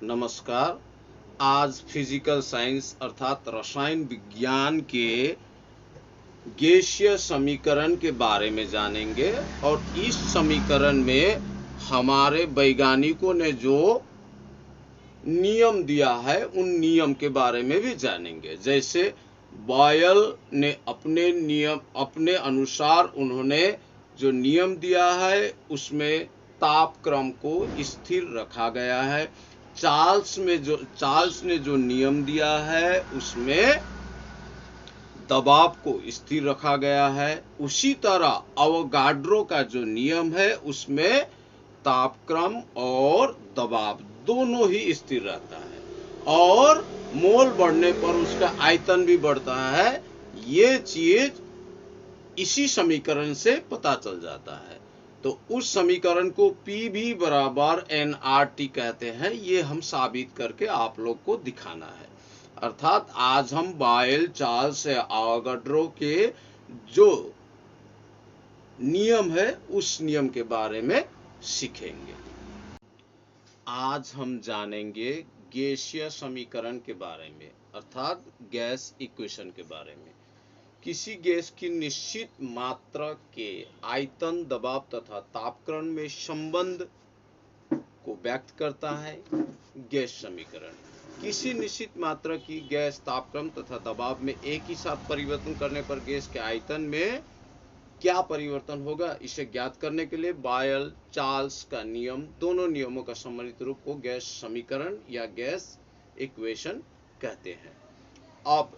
नमस्कार। आज physical science अर्थात रसायन विज्ञान के गैसीय समीकरण के बारे में जानेंगे और इस समीकरण में हमारे वैज्ञानिकों ने जो नियम दिया है उन नियम के बारे में भी जानेंगे। जैसे बॉयल ने अपने अनुसार उन्होंने जो नियम दिया है उसमें तापक्रम को स्थिर रखा गया है। चार्ल्स ने जो नियम दिया है उसमें दबाव को स्थिर रखा गया है। उसी तरह अवोगाड्रो का जो नियम है उसमें तापक्रम और दबाव दोनों ही स्थिर रहता है और मोल बढ़ने पर उसका आयतन भी बढ़ता है। ये चीज इसी समीकरण से पता चल जाता है। तो उस समीकरण को PV बराबर nRT कहते हैं। ये हम साबित करके आप लोग को दिखाना है। अर्थात आज हम बॉयल, चार्ल्स या अवोगाड्रो के जो नियम है उस नियम के बारे में सीखेंगे। आज हम जानेंगे गैसीय समीकरण के बारे में अर्थात गैस इक्वेशन के बारे में। किसी गैस की निश्चित मात्रा के आयतन, दबाव तथा तापक्रम में संबंध को व्यक्त करता है गैस समीकरण। किसी निश्चित मात्रा की गैस तापक्रम तथा दबाव में एक ही साथ परिवर्तन करने पर गैस के आयतन में क्या परिवर्तन होगा, इसे ज्ञात करने के लिए बॉयल, चार्ल्स का नियम, दोनों नियमों का सम्मिलित रूप को गैस समीकरण या गैस इक्वेशन कहते हैं। अब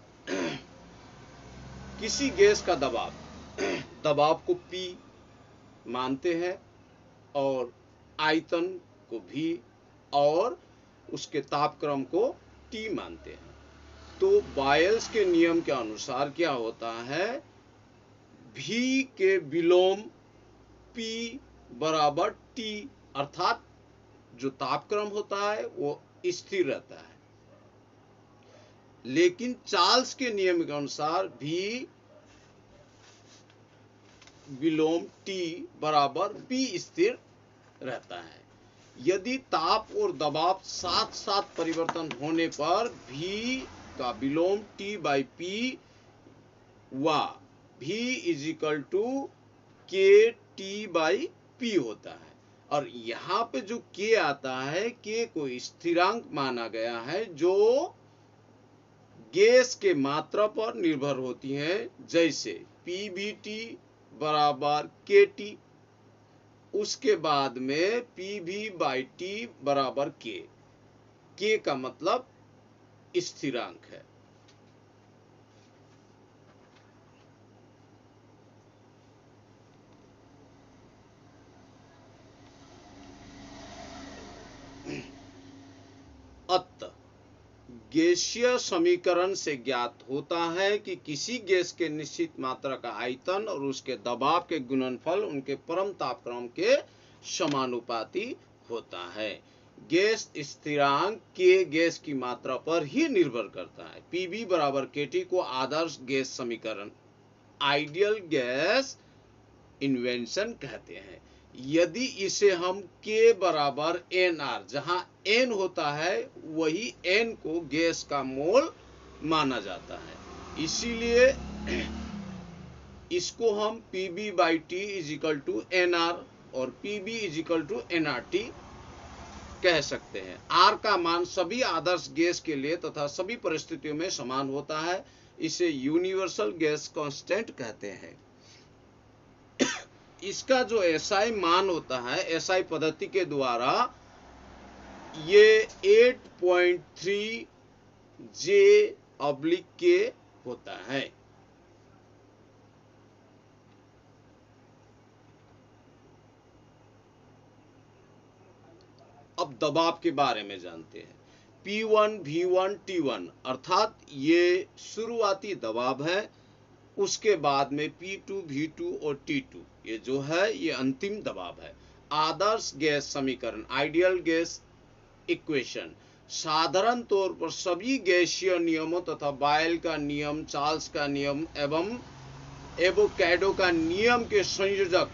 किसी गैस का दबाव को P मानते हैं और आयतन को V और उसके तापक्रम को T मानते हैं। तो बॉयल्स के नियम के अनुसार क्या होता है, V के विलोम P बराबर T अर्थात जो तापक्रम होता है वो स्थिर रहता है। लेकिन चार्ल्स के नियम के अनुसार V विलोम T बराबर P स्थिर रहता है। यदि ताप और दबाव साथ साथ परिवर्तन होने पर V का विलोम T by P व V is equal to KT by P होता है। और यहाँ पे जो K आता है, K को स्थिरांक माना गया है जो गैस के मात्रा पर निर्भर होती है। जैसे PVT बराबर KT, उसके बाद में PV by T बराबर K। K का मतलब स्थिरांक है। अतः गैसीय समीकरण से ज्ञात होता है कि किसी गैस के निश्चित मात्रा का आयतन और उसके दबाव के गुणनफल उनके परम तापक्रम के समानुपाती होता है। गैस स्थिरांक K गैस की मात्रा पर ही निर्भर करता है। PV बराबर KT को आदर्श गैस समीकरण आइडियल गैस इन्वेंशन कहते हैं। यदि इसे हम K बराबर NR, जहां N होता है वही N को गैस का मोल माना जाता है, इसीलिए इसको हम PV by T is equal to NR और PV is equal to NRT कह सकते हैं। R का मान सभी आदर्श गैस के लिए तथा सभी परिस्थितियों में समान होता है। इसे यूनिवर्सल गैस कांस्टेंट कहते हैं। इसका जो SI मान होता है, SI पद्धति के द्वारा ये 8.3 J/K होता है। अब दबाव के बारे में जानते हैं। P1, V1, T1 अर्थात ये शुरुआती दबाव है। उसके बाद में P2, V2 और T2 ये जो है ये अंतिम दबाव है। आदर्श गैस समीकरण आइडियल गैस इक्वेशन साधारण तौर पर सभी गैसीय नियमों तथा बॉयल का नियम, चार्ल्स का नियम एवं एवोगैड्रो का नियम के संयोजक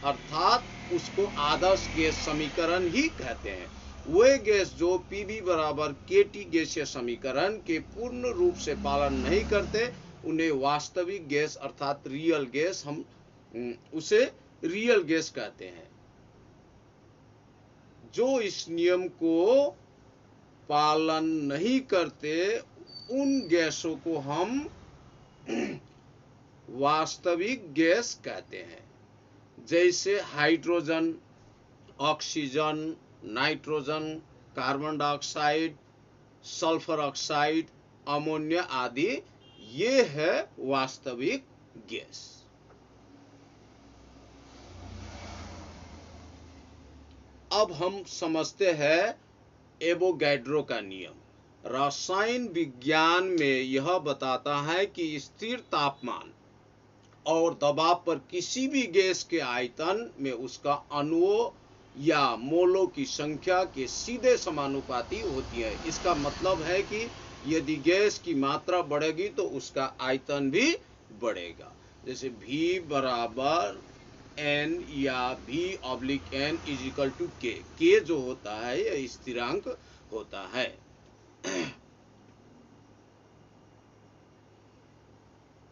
अर्थात उसको आदर्श गैस समीकरण ही कहते हैं। वे गैस जो Pv बराबर kT गैसीय समीकरण के पूर्ण रूप से पालन नहीं करते उन्हें वास्तविक गैस अर्थात रियल गैस, हम उसे रियल गैस कहते हैं। जो इस नियम को पालन नहीं करते उन गैसों को हम वास्तविक गैस कहते हैं, जैसे hydrogen, oxygen, nitrogen, carbon dioxide, sulphur oxide, ammonia आदि। ये है वास्तविक गैस। अब हम समझते हैं एवोगैड्रो का नियम। रसायन विज्ञान में यह बताता है कि स्थिर तापमान और दबाव पर किसी भी गैस के आयतन में उसका अणुओं या मोलों की संख्या के सीधे समानुपाती होती है। इसका मतलब है कि यदि गैस की मात्रा बढ़ेगी तो उसका आयतन भी बढ़ेगा। जैसे V बराबर N या V/N is equal to K। K जो होता है यह स्थिरांक होता है।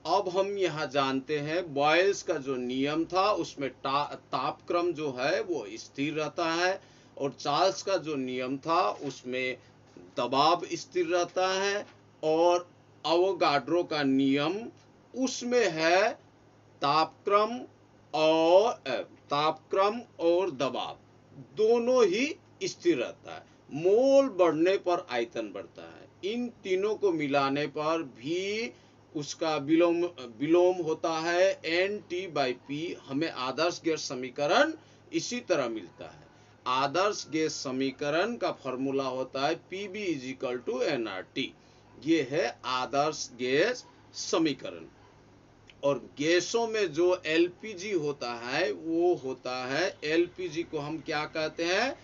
अब हम यहाँ जानते हैं बॉयल्स का जो नियम था उसमें तापक्रम जो है वो स्थिर रहता है, और चार्ल्स का जो नियम था उसमें दबाव स्थिर रहता है, और एवोगाड्रो का नियम उसमें है तापक्रम और दबाव दोनों ही स्थिर रहता है। मोल बढ़ने पर आयतन बढ़ता है। इन तीनों को मिलाने पर भी उसका विलोम होता है NT/P। हमें आदर्श गैस समीकरण इसी तरह मिलता है। आदर्श गैस समीकरण का फॉर्मूला होता है PV = nRT। ये है आदर्श गैस समीकरण। और गैसों में जो LPG होता है वो होता है, LPG को हम क्या कहते हैं?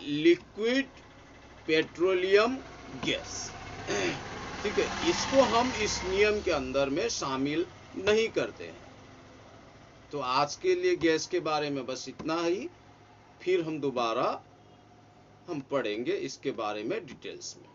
Liquid petroleum gas. ठीक है, इसको हम इस नियम के अंदर में शामिल नहीं करते हैं। तो आज के लिए गैस के बारे में बस इतना ही। फिर हम दोबारा पढ़ेंगे इसके बारे में डिटेल्स में।